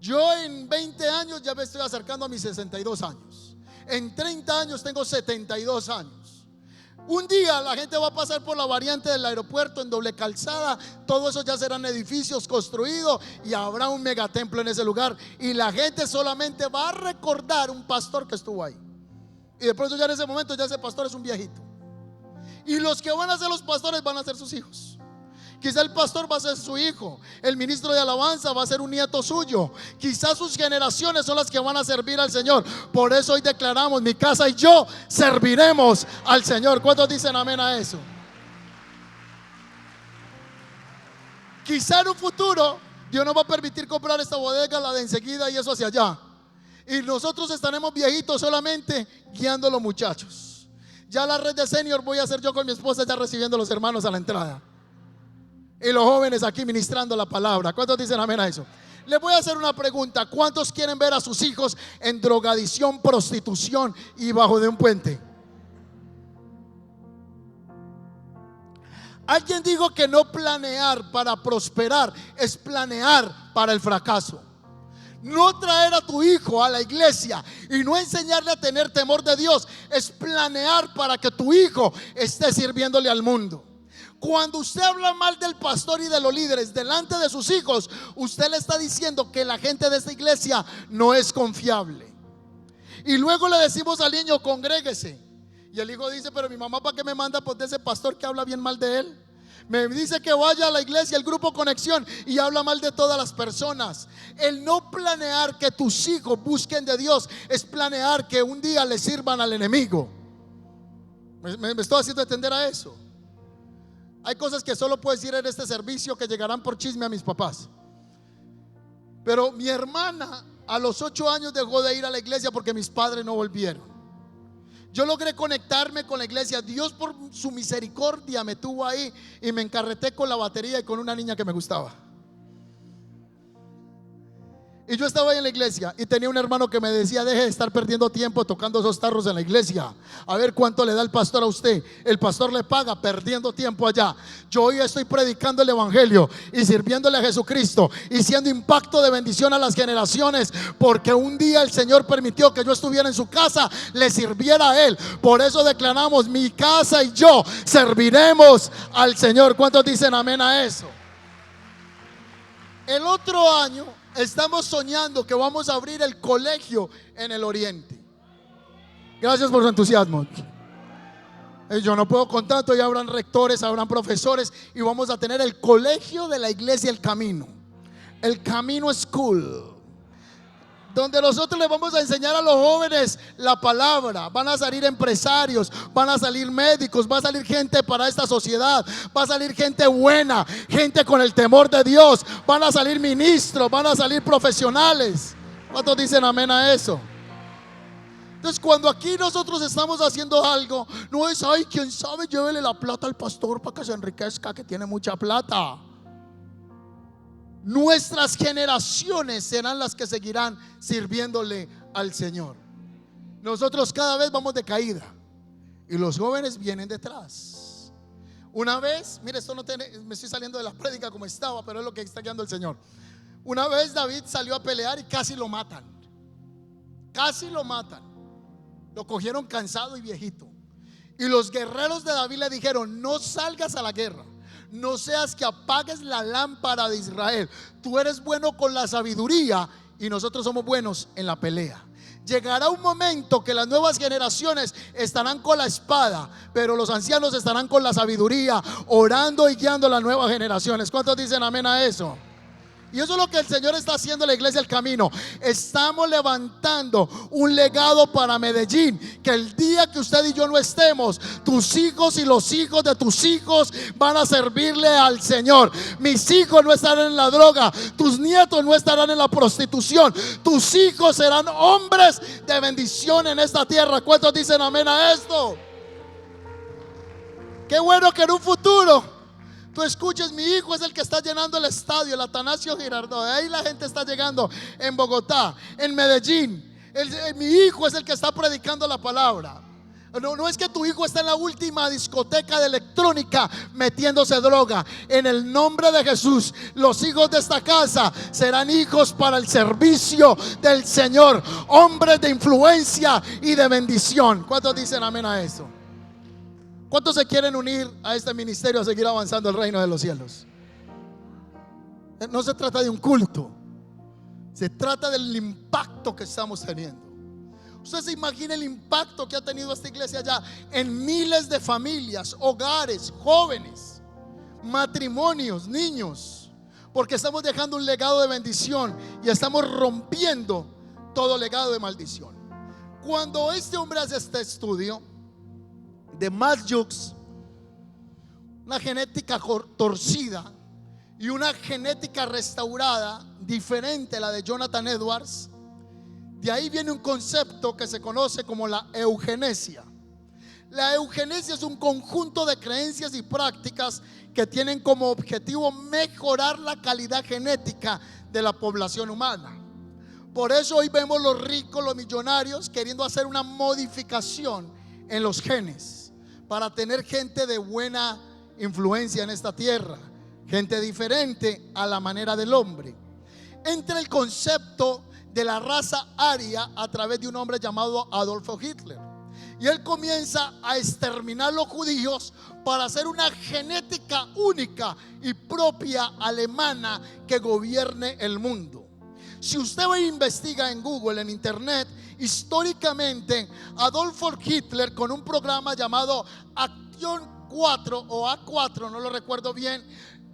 Yo en 20 años ya me estoy acercando a mis 62 años. En 30 años tengo 72 años. Un día la gente va a pasar por la variante del aeropuerto en doble calzada. Todo eso ya serán edificios construidos y habrá un megatemplo en ese lugar. Y la gente solamente va a recordar un pastor que estuvo ahí. Y de pronto ya en ese momento ya ese pastor es un viejito. Y los que van a ser los pastores van a ser sus hijos. Quizá el pastor va a ser su hijo, el ministro de alabanza va a ser un nieto suyo. Quizás sus generaciones son las que van a servir al Señor. Por eso hoy declaramos: mi casa y yo serviremos al Señor. ¿Cuántos dicen amén a eso? Quizá en un futuro Dios nos va a permitir comprar esta bodega, la de enseguida, y eso hacia allá. Y nosotros estaremos viejitos solamente guiando a los muchachos. Ya la red de senior voy a hacer yo con mi esposa, ya recibiendo a los hermanos a la entrada. Y los jóvenes aquí ministrando la palabra. ¿Cuántos dicen amén a eso? Les voy a hacer una pregunta: ¿cuántos quieren ver a sus hijos en drogadicción, prostitución y bajo de un puente? Alguien dijo que no planear para prosperar es planear para el fracaso. No traer a tu hijo a la iglesia y no enseñarle a tener temor de Dios es planear para que tu hijo esté sirviéndole al mundo. Cuando usted habla mal del pastor y de los líderes delante de sus hijos, usted le está diciendo que la gente de esta iglesia no es confiable. Y luego le decimos al niño: congréguese. Y el hijo dice: pero mi mamá, ¿para qué me manda por ese pastor que habla bien mal de él? Me dice que vaya a la iglesia, el grupo Conexión, y habla mal de todas las personas. El no planear que tus hijos busquen de Dios es planear que un día le sirvan al enemigo. ¿Me estoy haciendo entender a eso? Hay cosas que solo puedo decir en este servicio que llegarán por chisme a mis papás. Pero mi hermana a los 8 años dejó de ir a la iglesia porque mis padres no volvieron. Yo logré conectarme con la iglesia. Dios por su misericordia me tuvo ahí y me encarreté con la batería y con una niña que me gustaba. Y yo estaba ahí en la iglesia y tenía un hermano que me decía: deje de estar perdiendo tiempo tocando esos tarros en la iglesia. A ver cuánto le da el pastor a usted. El pastor le paga perdiendo tiempo allá. Yo hoy estoy predicando el evangelio y sirviéndole a Jesucristo y siendo impacto de bendición a las generaciones, porque un día el Señor permitió que yo estuviera en su casa, le sirviera a Él. Por eso declaramos: mi casa y yo serviremos al Señor. ¿Cuántos dicen amén a eso? El otro año estamos soñando que vamos a abrir el colegio en el oriente. Gracias por su entusiasmo. Yo no puedo con tanto. Ya habrán rectores, habrán profesores, y vamos a tener el colegio de la iglesia El Camino, el Camino School, donde nosotros les vamos a enseñar a los jóvenes la palabra. Van a salir empresarios, van a salir médicos, va a salir gente para esta sociedad, va a salir gente buena, gente con el temor de Dios, van a salir ministros, van a salir profesionales. ¿Cuántos dicen amén a eso? Entonces, cuando aquí nosotros estamos haciendo algo, no es: ay, quién sabe, llévele la plata al pastor para que se enriquezca, que tiene mucha plata. Nuestras generaciones serán las que seguirán sirviéndole al Señor. Nosotros cada vez vamos de caída y los jóvenes vienen detrás. Una vez, mire, esto no tiene, me estoy saliendo de la prédica como estaba, pero es lo que está guiando el Señor. Una vez David salió a pelear y casi lo matan. Casi lo matan. Lo cogieron cansado y viejito. Y los guerreros de David le dijeron: no salgas a la guerra, no seas que apagues la lámpara de Israel. Tú eres bueno con la sabiduría y nosotros somos buenos en la pelea. Llegará un momento que las nuevas generaciones estarán con la espada, pero los ancianos estarán con la sabiduría, orando y guiando a las nuevas generaciones. ¿Cuántos dicen amén a eso? Y eso es lo que el Señor está haciendo en la iglesia El Camino. Estamos levantando un legado para Medellín, que el día que usted y yo no estemos, tus hijos y los hijos de tus hijos van a servirle al Señor. Mis hijos no estarán en la droga, tus nietos no estarán en la prostitución, tus hijos serán hombres de bendición en esta tierra. ¿Cuántos dicen amén a esto? Qué bueno que en un futuro tú escuches: mi hijo es el que está llenando el estadio, el Atanasio Girardot. De ahí la gente está llegando en Bogotá, en Medellín. Mi hijo es el que está predicando la palabra. No es que tu hijo está en la última discoteca de electrónica metiéndose droga. En el nombre de Jesús, los hijos de esta casa serán hijos para el servicio del Señor, hombres de influencia y de bendición. ¿Cuántos dicen amén a eso? ¿Cuántos se quieren unir a este ministerio a seguir avanzando el reino de los cielos? No se trata de un culto, se trata del impacto que estamos teniendo. Usted se imagina el impacto que ha tenido esta iglesia ya en miles de familias, hogares, jóvenes, matrimonios, niños, porque estamos dejando un legado de bendición y estamos rompiendo todo legado de maldición. Cuando este hombre hace este estudio de Matt Hughes, una genética torcida y una genética restaurada diferente a la de Jonathan Edwards, de ahí viene un concepto que se conoce como la eugenesia. La eugenesia es un conjunto de creencias y prácticas que tienen como objetivo mejorar la calidad genética de la población humana. Por eso hoy vemos los ricos, los millonarios queriendo hacer una modificación en los genes para tener gente de buena influencia en esta tierra, gente diferente a la manera del hombre. Entra el concepto de la raza aria a través de un hombre llamado Adolfo Hitler, y él comienza a exterminar los judíos para hacer una genética única y propia alemana que gobierne el mundo. Si usted investiga en Google, en internet, históricamente Adolfo Hitler, con un programa llamado Acción 4 o A4, no lo recuerdo bien,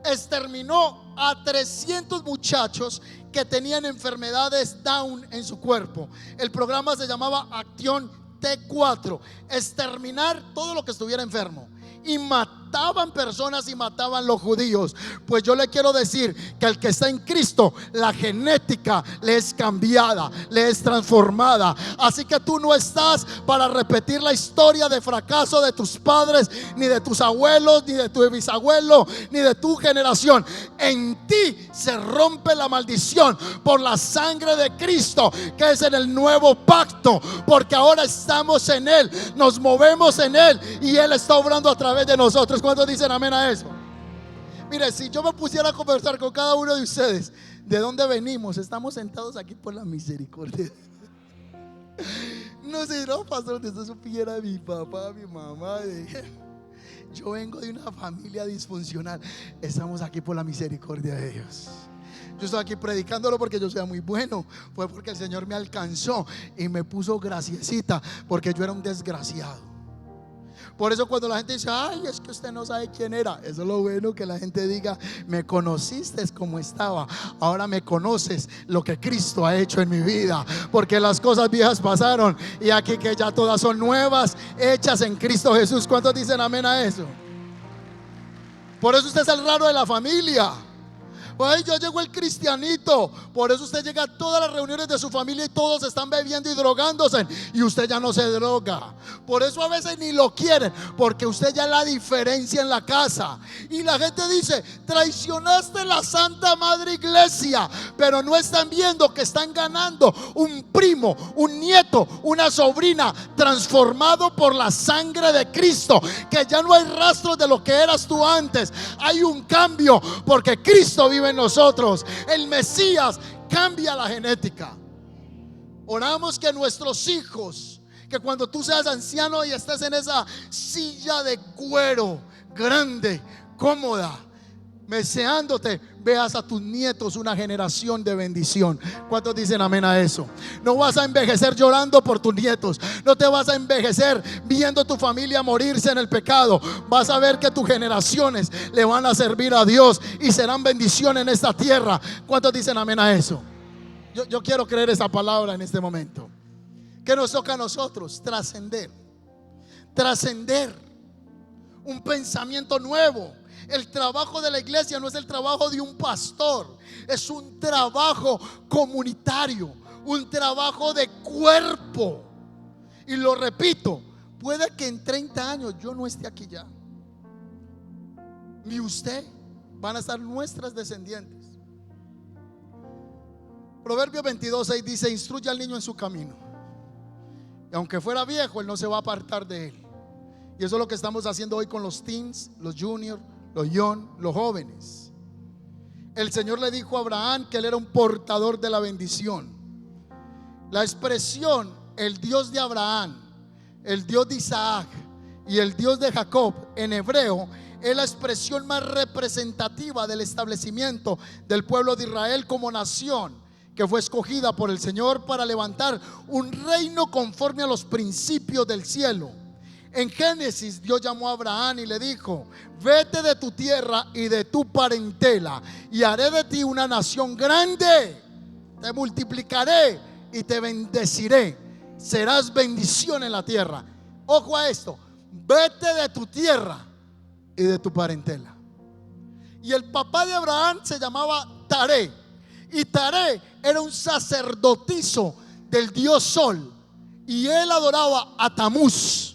exterminó a 300 muchachos que tenían enfermedades Down en su cuerpo. El programa se llamaba Acción T4, exterminar todo lo que estuviera enfermo, y mató mataban personas y mataban los judíos. Pues yo le quiero decir que el que está en Cristo, la genética le es cambiada, le es transformada. Así que tú no estás para repetir la historia de fracaso de tus padres, ni de tus abuelos, ni de tu bisabuelo, ni de tu generación. En ti se rompe la maldición por la sangre de Cristo, que es en el nuevo pacto, porque ahora estamos en Él, nos movemos en Él y Él está obrando a través de nosotros. ¿Cuántos dicen amén a eso? Mire, si yo me pusiera a conversar con cada uno de ustedes, ¿de dónde venimos? Estamos sentados aquí por la misericordia. No sé, no, pastor, usted supiera de mi papá, mi mamá. Yo vengo de una familia disfuncional. Estamos aquí por la misericordia de Dios. Yo estoy aquí predicándolo porque yo sea muy bueno. Fue porque el Señor me alcanzó y me puso graciecita, porque yo era un desgraciado. Por eso cuando la gente dice, ay, es que usted no sabe quién era, eso es lo bueno, que la gente diga, me conociste como estaba, ahora me conoces lo que Cristo ha hecho en mi vida, porque las cosas viejas pasaron y aquí que ya todas son nuevas, hechas en Cristo Jesús. ¿Cuántos dicen amén a eso? Por eso usted es el raro de la familia. Ay, ya llegó el cristianito. Por eso usted llega a todas las reuniones de su familia y todos están bebiendo y drogándose, y usted ya no se droga. Por eso a veces ni lo quieren, porque usted ya es la diferencia en la casa. Y la gente dice, traicionaste la Santa Madre Iglesia, pero no están viendo que están ganando un primo, un nieto, una sobrina transformado por la sangre de Cristo, que ya no hay rastros de lo que eras tú antes. Hay un cambio porque Cristo vive en nosotros. El Mesías cambia la genética. Oramos que nuestros hijos, que cuando tú seas anciano y estés en esa silla de cuero grande, cómoda, meseándote, veas a tus nietos una generación de bendición. ¿Cuántos dicen amén a eso? No vas a envejecer llorando por tus nietos, no te vas a envejecer viendo tu familia morirse en el pecado. Vas a ver que tus generaciones le van a servir a Dios y serán bendición en esta tierra. ¿Cuántos dicen amén a eso? Yo quiero creer esa palabra en este momento. ¿Qué nos toca a nosotros? Trascender un pensamiento nuevo. El trabajo de la iglesia no es el trabajo de un pastor, es un trabajo comunitario, un trabajo de cuerpo. Y lo repito, puede que en 30 años yo no esté aquí ya, ni usted, van a estar nuestras descendientes. Proverbios 22:6 dice, instruye al niño en su camino, y aunque fuera viejo, él no se va a apartar de él. Y eso es lo que estamos haciendo hoy con los teens, los juniors, los young, los jóvenes. El Señor le dijo a Abraham que él era un portador de la bendición. La expresión el Dios de Abraham, el Dios de Isaac y el Dios de Jacob en hebreo es la expresión más representativa del establecimiento del pueblo de Israel como nación, que fue escogida por el Señor para levantar un reino conforme a los principios del cielo. En Génesis, Dios llamó a Abraham y le dijo: vete de tu tierra y de tu parentela, y haré de ti una nación grande. Te multiplicaré y te bendeciré. Serás bendición en la tierra. Ojo a esto: vete de tu tierra y de tu parentela. Y el papá de Abraham se llamaba Taré, y Taré era un sacerdotisa del dios Sol, y él adoraba a Tamuz.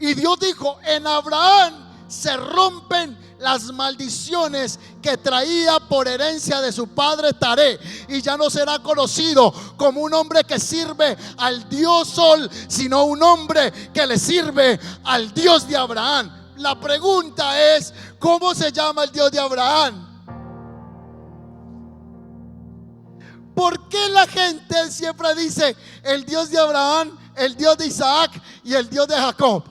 Y Dios dijo: en Abraham se rompen las maldiciones que traía por herencia de su padre Taré, y ya no será conocido como un hombre que sirve al dios Sol, sino un hombre que le sirve al Dios de Abraham. La pregunta es: ¿cómo se llama el Dios de Abraham? ¿Por qué la gente siempre dice el Dios de Abraham, el Dios de Isaac y el Dios de Jacob?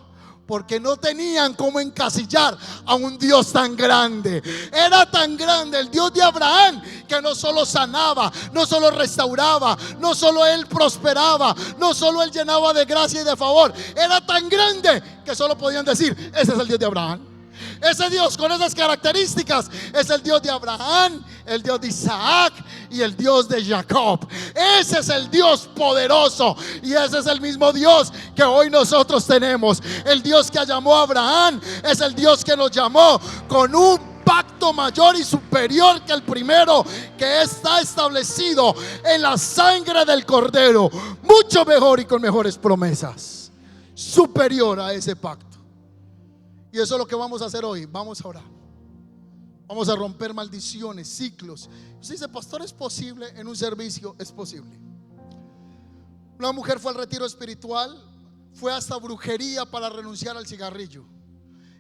Porque no tenían cómo encasillar a un Dios tan grande. Era tan grande el Dios de Abraham que no solo sanaba, no solo restauraba, no solo él prosperaba, no solo él llenaba de gracia y de favor. Era tan grande que solo podían decir: ese es el Dios de Abraham. Ese Dios con esas características es el Dios de Abraham, el Dios de Isaac y el Dios de Jacob. Ese es el Dios poderoso, y ese es el mismo Dios que hoy nosotros tenemos. El Dios que llamó a Abraham es el Dios que nos llamó con un pacto mayor y superior que el primero, que está establecido en la sangre del Cordero, mucho mejor y con mejores promesas, superior a ese pacto. Y eso es lo que vamos a hacer hoy. Vamos a orar, vamos a romper maldiciones, ciclos. Usted dice: pastor, ¿es posible en un servicio? Es posible. Una mujer fue al retiro espiritual, fue hasta brujería para renunciar al cigarrillo.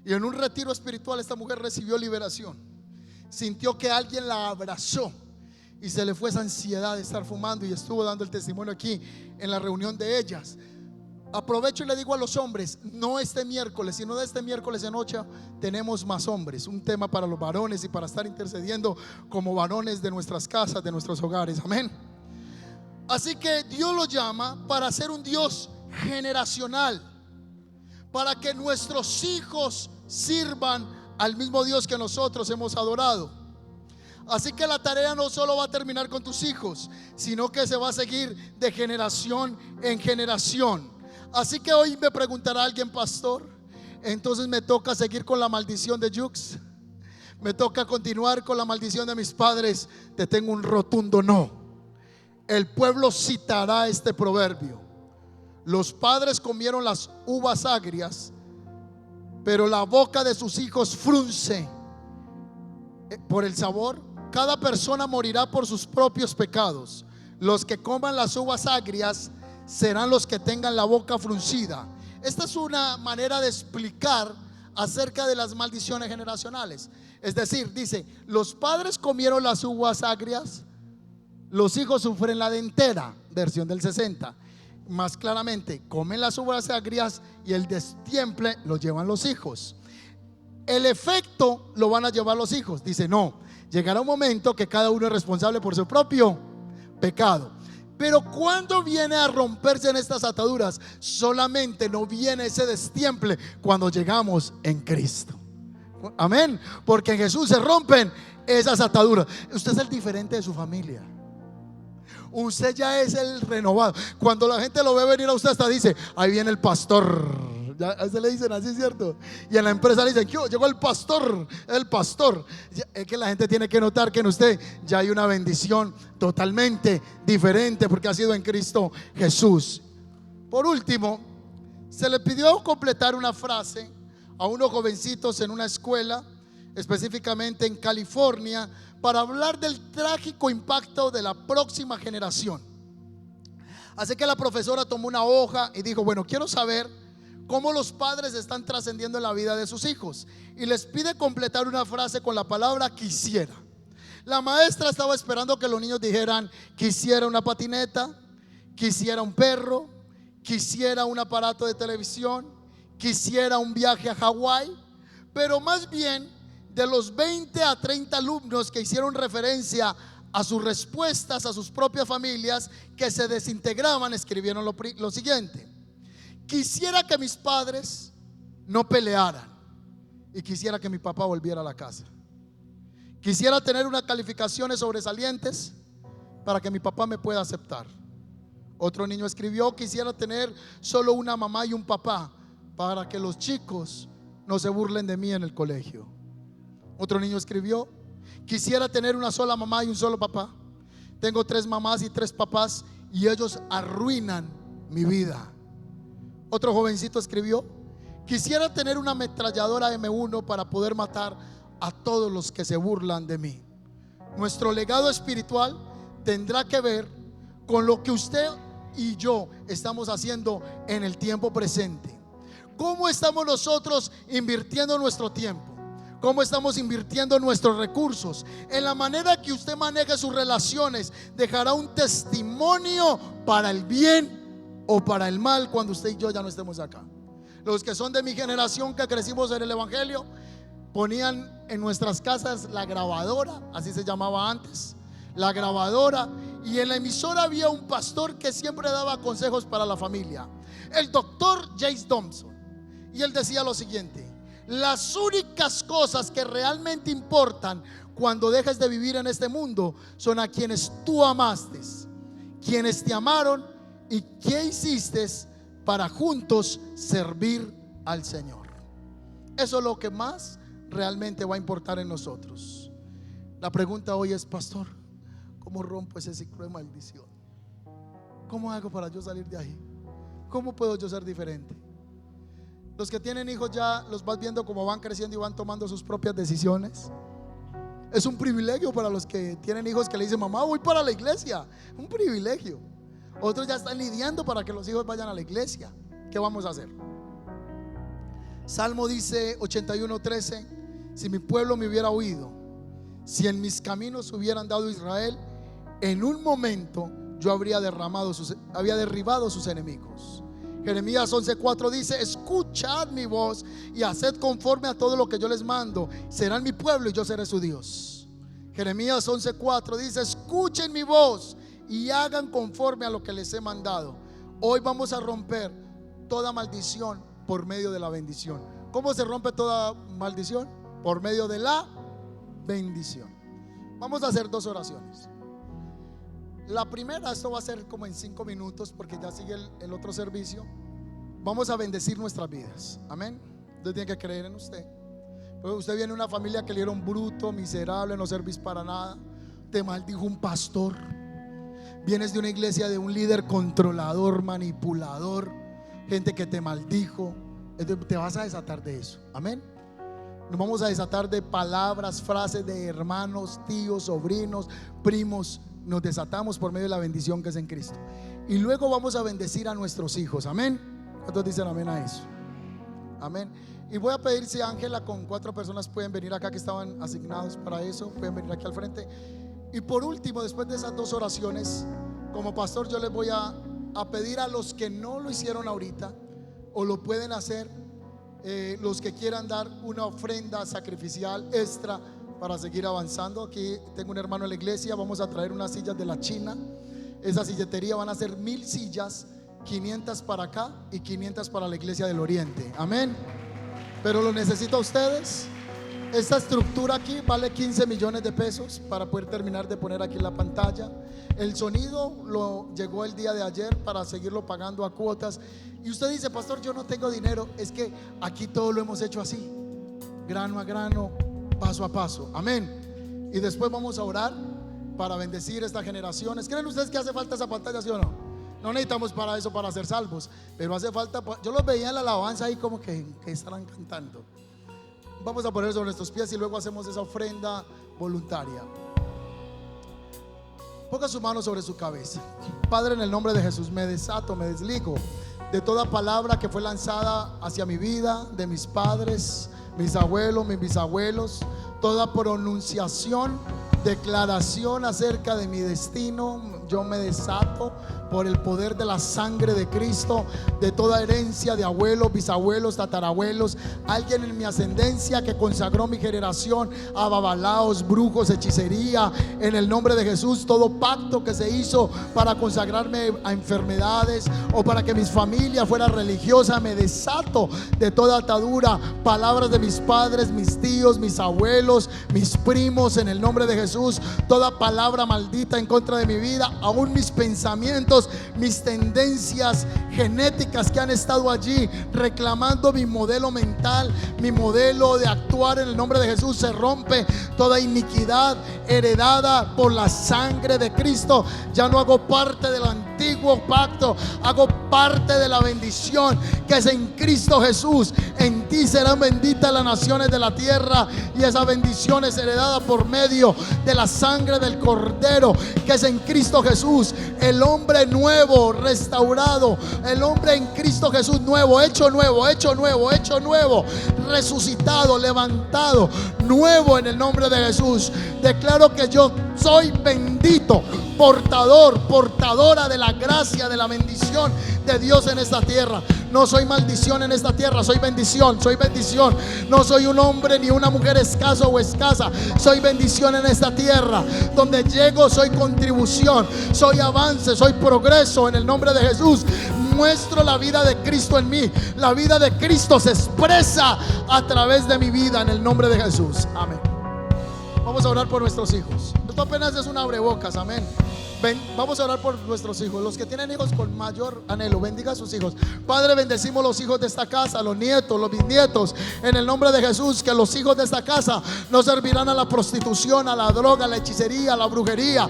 Y en un retiro espiritual esta mujer recibió liberación. Sintió que alguien la abrazó y se le fue esa ansiedad de estar fumando, y estuvo dando el testimonio aquí en la reunión de ellas. Aprovecho y le digo a los hombres: no este miércoles, sino de este miércoles en noche tenemos más hombres, un tema para los varones y para estar intercediendo como varones de nuestras casas, de nuestros hogares. Amén. Así que Dios lo llama para ser un Dios generacional, para que nuestros hijos sirvan al mismo Dios que nosotros hemos adorado. Así que la tarea no solo va a terminar con tus hijos, sino que se va a seguir de generación en generación. Así que hoy me preguntará alguien: pastor, entonces me toca seguir con la maldición de Jux, me toca continuar con la maldición de mis padres. Te tengo un rotundo no. El pueblo citará este proverbio: los padres comieron las uvas agrias, pero la boca de sus hijos frunce por el sabor. Cada persona morirá por sus propios pecados. Los que coman las uvas agrias serán los que tengan la boca fruncida. Esta es una manera de explicar acerca de las maldiciones generacionales. Es decir, dice: los padres comieron las uvas agrias, los hijos sufren la dentera, versión del 60. Más claramente, comen las uvas agrias y el destiemple lo llevan los hijos. El efecto lo van a llevar los hijos. Dice: no, llegará un momento que cada uno es responsable por su propio pecado. Pero cuando viene a romperse en estas ataduras, solamente no viene ese destiemple cuando llegamos en Cristo. Amén. Porque en Jesús se rompen esas ataduras. Usted es el diferente de su familia. Usted ya es el renovado. Cuando la gente lo ve venir a usted, hasta dice: ahí viene el pastor. Ya, a usted le dicen así, ¿cierto? Y en la empresa le dicen: ¿qué? Llegó el pastor, el pastor. Es que la gente tiene que notar que en usted ya hay una bendición totalmente diferente, porque ha sido en Cristo Jesús. Por último, se le pidió completar una frase a unos jovencitos en una escuela, específicamente en California, para hablar del trágico impacto de la próxima generación. Así que la profesora tomó una hoja y dijo: bueno, quiero saber cómo los padres están trascendiendo en la vida de sus hijos, y les pide completar una frase con la palabra quisiera. La maestra estaba esperando que los niños dijeran: quisiera una patineta, quisiera un perro, quisiera un aparato de televisión, quisiera un viaje a Hawái. Pero más bien, de los 20 a 30 alumnos que hicieron referencia a sus respuestas a sus propias familias que se desintegraban, escribieron lo siguiente: quisiera que mis padres no pelearan y quisiera que mi papá volviera a la casa. Quisiera tener unas calificaciones sobresalientes para que mi papá me pueda aceptar. Otro niño escribió: quisiera tener solo una mamá y un papá para que los chicos no se burlen de mí en el colegio. Otro niño escribió: quisiera tener una sola mamá y un solo papá. Tengo 3 mamás y 3 papás y ellos arruinan mi vida. Otro jovencito escribió: quisiera tener una ametralladora M1 para poder matar a todos los que se burlan de mí. Nuestro legado espiritual tendrá que ver con lo que usted y yo estamos haciendo en el tiempo presente. ¿Cómo estamos nosotros invirtiendo nuestro tiempo? ¿Cómo estamos invirtiendo nuestros recursos? En la manera que usted maneje sus relaciones, dejará un testimonio para el bien o para el mal cuando usted y yo ya no estemos acá. Los que son de mi generación, que crecimos en el evangelio, ponían en nuestras casas la grabadora, así se llamaba antes, la grabadora, y en la emisora había un pastor que siempre daba consejos para la familia, el doctor James Thompson. Y él decía lo siguiente: las únicas cosas que realmente importan cuando dejes de vivir en este mundo son a quienes tú amaste, quienes te amaron y qué hiciste para juntos servir al Señor. Eso es lo que más realmente va a importar en nosotros. La pregunta hoy es: pastor, ¿cómo rompo ese ciclo de maldición? ¿Cómo hago para yo salir de ahí? ¿Cómo puedo yo ser diferente? Los que tienen hijos ya los vas viendo cómo van creciendo y van tomando sus propias decisiones. Es un privilegio para los que tienen hijos que le dicen: mamá, voy para la iglesia. Un privilegio. Otros ya están lidiando para que los hijos vayan a la iglesia. ¿Qué vamos a hacer? Salmo dice 81:13: si mi pueblo me hubiera oído, si en mis caminos hubieran dado Israel, en un momento yo habría derribado sus enemigos. Jeremías 11:4 dice: escuchad mi voz y haced conforme a todo lo que yo les mando. Serán mi pueblo y yo seré su Dios. Jeremías 11:4 dice: escuchen mi voz y hagan conforme a lo que les he mandado. Hoy vamos a romper toda maldición por medio de la bendición. ¿Cómo se rompe toda maldición? Por medio de la bendición. Vamos a hacer 2 oraciones. La primera, esto va a ser como en 5 minutos porque ya sigue el otro servicio. Vamos a bendecir nuestras vidas. Amén. Usted tiene que creer en usted. Pero usted viene de una familia que le dieron bruto, miserable, no servís para nada. Te maldijo un pastor. Vienes de una iglesia de un líder controlador, manipulador, gente que te maldijo. Entonces te vas a desatar de eso. Amén. Nos vamos a desatar de palabras, frases de hermanos, tíos, sobrinos, primos. Nos desatamos por medio de la bendición que es en Cristo. Y luego vamos a bendecir a nuestros hijos. Amén. ¿Cuántos dicen amén a eso? Amén. Y voy a pedir si Ángela con 4 personas pueden venir acá, que estaban asignados para eso. Pueden venir aquí al frente. Y por último, después de esas 2 oraciones, como pastor, yo les voy a pedir a los que no lo hicieron ahorita o lo pueden hacer, los que quieran dar una ofrenda sacrificial extra para seguir avanzando. Aquí tengo un hermano en la iglesia. Vamos a traer unas sillas de la China. Esa silletería van a ser 1000 sillas, 500 para acá y 500 para la iglesia del Oriente. Amén. Pero lo necesito a ustedes. Esta estructura aquí vale 15 millones de pesos para poder terminar de poner aquí la pantalla. El sonido lo llegó el día de ayer para seguirlo pagando a cuotas. Y usted dice: pastor, yo no tengo dinero. Es que aquí todo lo hemos hecho así, grano a grano, paso a paso. Amén. Y después vamos a orar para bendecir estas generaciones. ¿Creen ustedes que hace falta esa pantalla, sí o no? No necesitamos para eso, para ser salvos, pero hace falta. Yo los veía en la alabanza ahí como que estarán cantando. Vamos a poner sobre nuestros pies y luego hacemos esa ofrenda voluntaria. Ponga su mano sobre su cabeza. Padre, en el nombre de Jesús, me desato, me desligo de toda palabra que fue lanzada hacia mi vida, de mis padres, mis abuelos, mis bisabuelos. Toda pronunciación, declaración acerca de mi destino, yo me desato por el poder de la sangre de Cristo, de toda herencia de abuelos, bisabuelos, tatarabuelos, alguien en mi ascendencia que consagró mi generación a babalaos, brujos, hechicería. En el nombre de Jesús, todo pacto que se hizo para consagrarme a enfermedades o para que mi familia fuera religiosa, me desato de toda atadura. Palabras de mis padres, mis tíos, mis abuelos, mis primos, en el nombre de Jesús, toda palabra maldita en contra de mi vida, aún mis pensamientos, mis tendencias genéticas que han estado allí reclamando mi modelo mental, mi modelo de actuar, en el nombre de Jesús se rompe toda iniquidad heredada por la sangre de Cristo. Ya no hago parte del antiguo pacto, hago parte de la bendición que es en Cristo Jesús. En ti serán benditas las naciones de la tierra, y esa bendición es heredada por medio de la sangre del Cordero que es en Cristo Jesús. El hombre nuevo, restaurado, el hombre en Cristo Jesús nuevo, hecho nuevo, hecho nuevo, hecho nuevo, resucitado, levantado, nuevo en el nombre de Jesús. Declaro que yo soy bendito, portador, portadora de la gracia, de la bendición de Dios en esta tierra. No soy maldición en esta tierra, soy bendición, soy bendición. No soy un hombre ni una mujer escaso o escasa, soy bendición en esta tierra. Donde llego soy contribución, soy avance, soy progreso en el nombre de Jesús. Muestro la vida de Cristo en mí. La vida de Cristo se expresa a través de mi vida en el nombre de Jesús. Amén. Vamos a orar por nuestros hijos. Esto apenas es un abrebocas, amén. Vamos a orar por nuestros hijos. Los que tienen hijos con mayor anhelo, bendiga a sus hijos. Padre, bendecimos los hijos de esta casa, los nietos, los bisnietos, en el nombre de Jesús. Que los hijos de esta casa no servirán a la prostitución, a la droga, a la hechicería, a la brujería.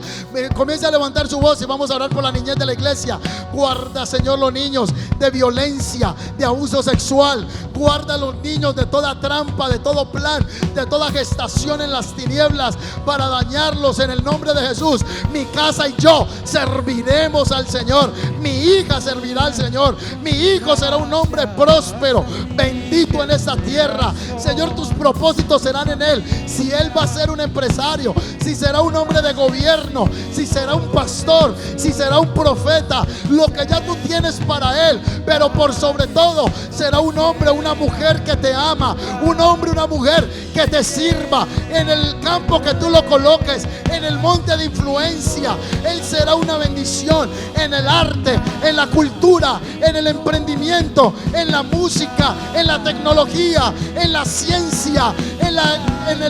Comience a levantar su voz y vamos a orar por la niñez de la iglesia. Guarda, Señor, los niños de violencia, de abuso sexual. Guarda a los niños de toda trampa, de todo plan, de toda gestación en las tinieblas para dañarlos, en el nombre de Jesús. Mi casa y yo serviremos al Señor. Mi hija servirá al Señor. Mi hijo será un hombre próspero, bendito en esta tierra. Señor, tus propósitos serán en él. Si él va a ser un empresario, si será un hombre de gobierno, si será un pastor, si será un profeta, lo que ya tú tienes para él. Pero por sobre todo será un hombre, una mujer que te ama, un hombre, una mujer que te sirva en el campo que tú lo coloques, en el monte de influencia. Él será una bendición en el arte, en la cultura, en el emprendimiento, en la música, en la tecnología, en la ciencia, en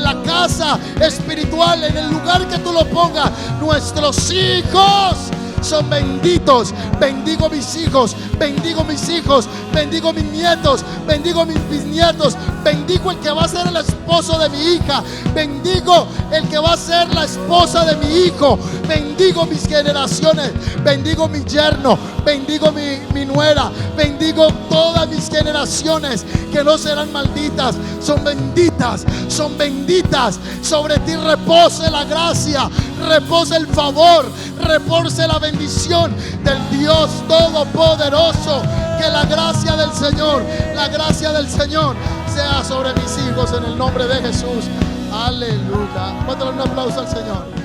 la casa espiritual, en el lugar que tú lo pongas. Nuestros hijos son benditos. Bendigo mis hijos, bendigo mis hijos, bendigo mis nietos, bendigo mis bisnietos, bendigo el que va a ser el esposo de mi hija, bendigo el que va a ser la esposa de mi hijo, bendigo mis generaciones, bendigo mi yerno, bendigo mi nuera, bendigo todas mis generaciones que no serán malditas, son benditas, son benditas. Sobre ti repose la gracia, repose el favor, repose la bendición del Dios Todopoderoso. Que la gracia del Señor, la gracia del Señor sea sobre mis hijos en el nombre de Jesús. Aleluya. Mándale un aplauso al Señor.